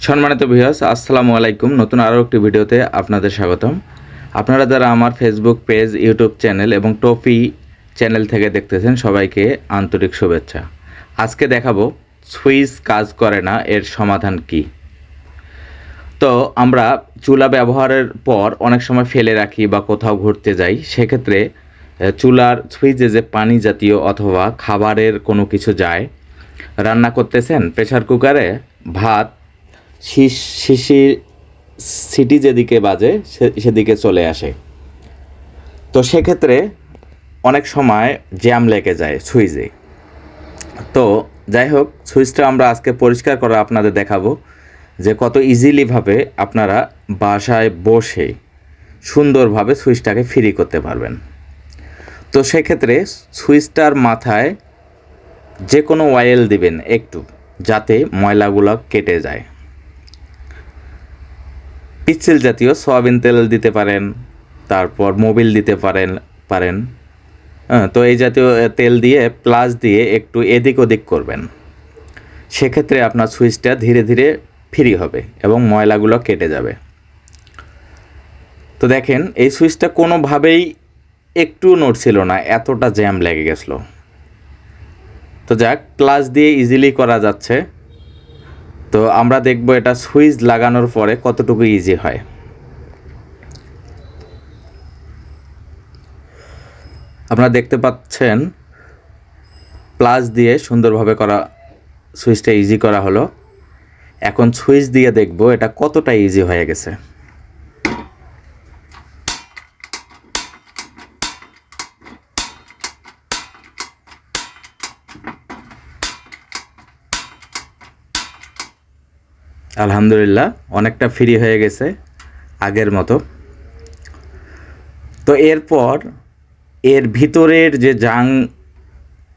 সম্মানিত ভিউয়ার্স, আসসালামু আলাইকুম। নতুন আরও একটি ভিডিওতে আপনাদের স্বাগতম। আপনারা যারা আমার ফেসবুক পেজ, ইউটিউব চ্যানেল এবং টপি চ্যানেল থেকে দেখতেছেন, সবাইকে আন্তরিক শুভেচ্ছা। আজকে দেখাবো সুইচ কাজ করে না, এর সমাধান কি। তো আমরা চুলা ব্যবহারের পর অনেক সময় ফেলে রাখি বা কোথাও ঘুরতে যাই, সেক্ষেত্রে চুলার সুইচে যে পানি জাতীয় অথবা খাবারের কোনো কিছু যায়, রান্না করতেছেন প্রেসার কুকারে, ভাত সিটি যেদিকে বাজে সেদিকে চলে আসে। তো সেক্ষেত্রে অনেক সময় জ্যাম লেগে যায় সুইচে। তো যাই হোক, সুইচটা আমরা আজকে পরিষ্কার করে আপনাদের দেখাবো যে কত ইজিলিভাবে আপনারা বাসায় বসে সুন্দরভাবে সুইচটাকে ফ্রি করতে পারবেন। তো সেক্ষেত্রে সুইচটার মাথায় যে কোনো অয়েল দিবেন একটু, যাতে ময়লাগুলো কেটে যায়। পিচ্ছিল জাতীয় সয়াবিন তেল দিতে পারেন, তারপর মোবিল দিতে পারেন। তো এই জাতীয় তেল দিয়ে প্লাস দিয়ে একটু এদিক ওদিক করবেন, সেক্ষেত্রে আপনার সুইচটা ধীরে ধীরে ফ্রি হবে এবং ময়লাগুলো কেটে যাবে। তো দেখেন, এই সুইচটা কোনোভাবেই একটু নড়ছিল না, এতটা জ্যাম লেগে গেছিলো। তো যাক, প্লাস দিয়ে ইজিলি করা যাচ্ছে। তো আমরা দেখব এটা সুইচ লাগানোর পরে কতটুকু ইজি হয়। আপনারা দেখতে পাচ্ছেন প্লাস দিয়ে সুন্দরভাবে করা সুইচটা ইজি করা হলো। এখন সুইচ দিয়ে দেখব এটা কতটা ইজি হয়ে গেছে। আলহামদুলিল্লাহ, অনেকটা ফ্রি হয়ে গেছে আগের মতো। তো এরপর এর ভিতরের যে জাং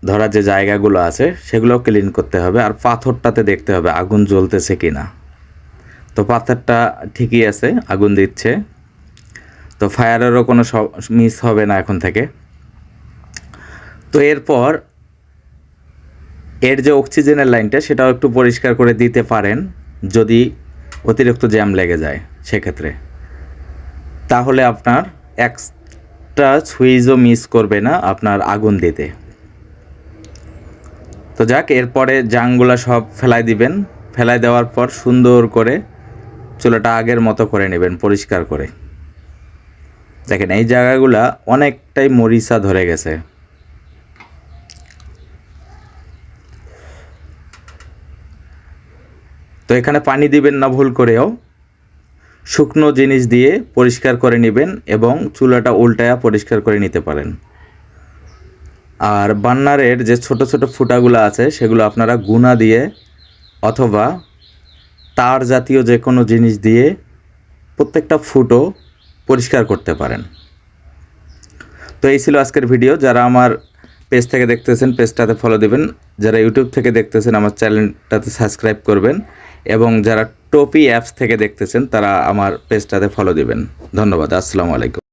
ধরা যে জায়গাগুলো আছে সেগুলো ক্লিন করতে হবে, আর পাথরটাতে দেখতে হবে আগুন জ্বলতেছে কি না। তো পাথরটা ঠিকই আছে, আগুন দিচ্ছে। তো ফায়ারেরও কোনো মিস হবে না এখন থেকে। তো এরপর এর যে অক্সিজেনের লাইনটা, সেটাও একটু পরিষ্কার করে দিতে পারেন যদি অতিরিক্ত জ্যাম লেগে যায় সেক্ষেত্রে। তাহলে আপনার এক্সট্রা সুইচও মিস করবে না আপনার আগুন দিতে। তো যাক, এরপরে জাংগুলো সব ফেলাই দিবেন। ফেলাই দেওয়ার পর সুন্দর করে চুলাটা আগের মতো করে নেবেন, পরিষ্কার করে। দেখেন, এই জায়গাগুলা অনেকটাই মরিচা ধরে গেছে। তো এখানে পানি দিবেন না ভুল করেও, শুকনো জিনিস দিয়ে পরিষ্কার করে নেবেন এবং চুলাটা উল্টায়া পরিষ্কার করে নিতে পারেন। আর বান্নারের যে ছোট ছোট ফুটাগুলো আছে সেগুলো আপনারা গুনা দিয়ে অথবা তার জাতীয় যে কোনো জিনিস দিয়ে প্রত্যেকটা ফুটো পরিষ্কার করতে পারেন। তো এই ছিল আজকের ভিডিও। যারা আমার পেজ থেকে দেখতেছেন পেজটাতে ফলো দেবেন, যারা ইউটিউব থেকে দেখতেছেন আমার চ্যানেলটাতে সাবস্ক্রাইব করবেন, এবং যারা টপি অ্যাপস থেকে দেখতেছেন তারা আমার পেজটাতে ফলো দিবেন। ধন্যবাদ। আসসালামু আলাইকুম।